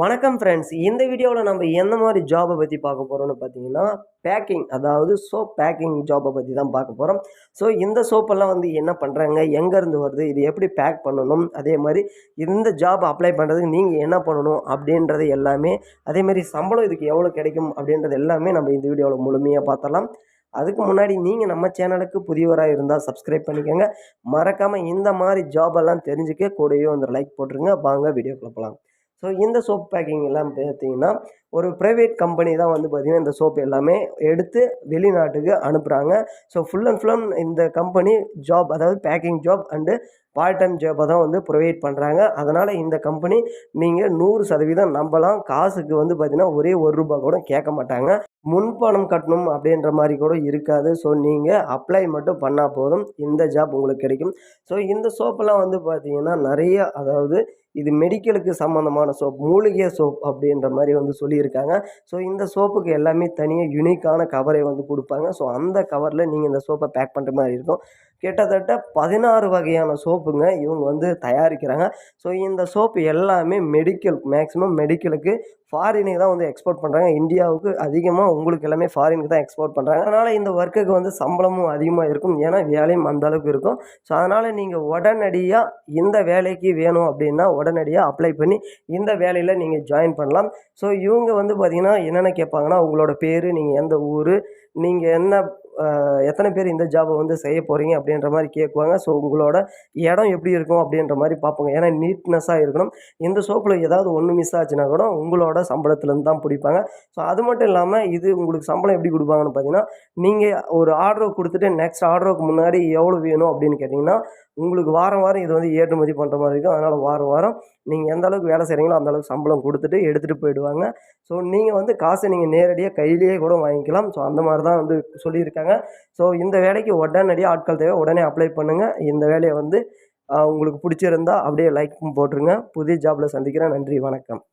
வணக்கம் ஃப்ரெண்ட்ஸ். இந்த வீடியோவில் நம்ம எந்த மாதிரி ஜாபை பற்றி பார்க்க போகிறோம்னு பார்த்தீங்கன்னா, பேக்கிங் அதாவது சோப் பேக்கிங் ஜாபை பற்றி தான் பார்க்க போகிறோம். ஸோ இந்த சோப்பெல்லாம் வந்து என்ன பண்ணுறாங்க, எங்கேருந்து வருது, இது எப்படி பேக் பண்ணணும், அதே மாதிரி இந்த ஜாப் அப்ளை பண்ணுறதுக்கு நீங்கள் என்ன பண்ணணும் அப்படின்றது எல்லாமே, அதேமாதிரி சம்பளம் இதுக்கு எவ்வளோ கிடைக்கும் அப்படின்றது எல்லாமே நம்ம இந்த வீடியோவில் முழுமையாக பார்த்தலாம். அதுக்கு முன்னாடி நீங்கள் நம்ம சேனலுக்கு புதியவராக இருந்தால் சப்ஸ்கிரைப் பண்ணிக்கோங்க. மறக்காமல் இந்த மாதிரி ஜாபெல்லாம் தெரிஞ்சுக்க கூடவே வந்து லைக் போட்டுருங்க. வாங்க வீடியோக்குள்ள போகலாம். ஸோ இந்த சோப் பேக்கிங் எல்லாம் பார்த்தீங்கன்னா, ஒரு ப்ரைவேட் கம்பெனி தான் வந்து பார்த்திங்கன்னா, இந்த சோப் எல்லாமே எடுத்து வெளிநாட்டுக்கு அனுப்புகிறாங்க. ஸோ ஃபுல் அண்ட் ஃபுல் இந்த கம்பெனி ஜாப், அதாவது packing job and part time ஜாப்பை தான் வந்து ப்ரொவைட் பண்ணுறாங்க. அதனால் இந்த கம்பெனி நீங்கள் 100% நம்பலாம். காசுக்கு வந்து பார்த்திங்கன்னா, ஒரே ₹1 கூட கேட்க மாட்டாங்க. முன்பணம் கட்டணும் அப்படின்ற மாதிரி கூட இருக்காது. ஸோ நீங்கள் அப்ளை மட்டும் பண்ணால் போதும், இந்த ஜாப் உங்களுக்கு கிடைக்கும். ஸோ இந்த சோப்பெல்லாம் வந்து பார்த்திங்கன்னா நிறைய, அதாவது இது மெடிக்கலுக்கு சம்மந்தமான சோப், மூலிகை சோப் அப்படின்ற மாதிரி வந்து சொல்லியிருக்காங்க. ஸோ இந்த சோப்புக்கு எல்லாமே தனியாக யுனிக்கான கவரை வந்து கொடுப்பாங்க. ஸோ அந்த கவரில் நீங்கள் இந்த சோப்பை பேக் பண்ணுற மாதிரி இருக்கும். கிட்டத்தட்ட 16 வகையான சோப்புங்க இவங்க வந்து தயாரிக்கிறாங்க. ஸோ இந்த சோப்பு எல்லாமே மெடிக்கல், மேக்ஸிமம் மெடிக்கலுக்கு ஃபாரினுக்கு தான் வந்து எக்ஸ்போர்ட் பண்ணுறாங்க. இந்தியாவுக்கு அதிகமாக உங்களுக்கு எல்லாமே ஃபாரினுக்கு தான் எக்ஸ்போர்ட் பண்ணுறாங்க. அதனால் இந்த ஒர்க்குக்கு வந்து சம்பளமும் அதிகமாக இருக்கும். ஏன்னா வேலையும் அந்த அளவுக்கு இருக்கும். ஸோ அதனால் நீங்கள் உடனடியாக இந்த வேலைக்கு வேணும் அப்படின்னா உடனடியாக அப்ளை பண்ணி இந்த வேலையில் நீங்கள் ஜாயின் பண்ணலாம். ஸோ இவங்க வந்து பார்த்திங்கன்னா என்னென்ன கேட்பாங்கன்னா, உங்களோட பேர், நீங்கள் எந்த ஊர், நீங்கள் என்ன எத்தனை பேர் இந்த ஜாபை வந்து செய்ய போகிறீங்க அப்படின்ற மாதிரி கேட்குவாங்க. ஸோ உங்களோட இடம் எப்படி இருக்கும் அப்படின்ற மாதிரி பார்ப்போங்க. ஏன்னா நீட்னஸாக இருக்கணும். இந்த சோப்பில் ஏதாவது ஒன்று மிஸ் ஆச்சுன்னா கூட உங்களோட சம்பளத்துலேருந்து தான் பிடிப்பாங்க. ஸோ அது மட்டும் இல்லாமல் இது உங்களுக்கு சம்பளம் எப்படி கொடுப்பாங்கன்னு பார்த்தீங்கன்னா, நீங்கள் ஒரு ஆர்டர் கொடுத்துட்டு நெக்ஸ்ட் ஆர்டருக்கு முன்னாடி எவ்வளோ வேணும் அப்படின்னு கேட்டிங்கன்னா, உங்களுக்கு வாரம் வாரம் இது வந்து ஏற்றுமதி பண்ணுற மாதிரி இருக்கும். அதனால் வாரம் வாரம் நீங்கள் எந்த அளவுக்கு வேலை செய்கிறீங்களோ அந்த அளவுக்கு சம்பளம் கொடுத்துட்டு எடுத்துகிட்டு போயிடுவாங்க. ஸோ நீங்கள் வந்து காசை நீங்கள் நேரடியாக கையிலேயே கூட வாங்கிக்கலாம். ஸோ அந்த மாதிரி தான் வந்து சொல்லியிருக்காங்க. ஸோ இந்த வேலைக்கு உடனடியாக ஆட்கள் தேவை. உடனே அப்ளை பண்ணுங்கள். இந்த வேலையை வந்து உங்களுக்கு பிடிச்சிருந்தா அப்படியே லைக்கும் போட்டுருங்க. புதிய ஜாபில் சந்திக்கிறேன். நன்றி, வணக்கம்.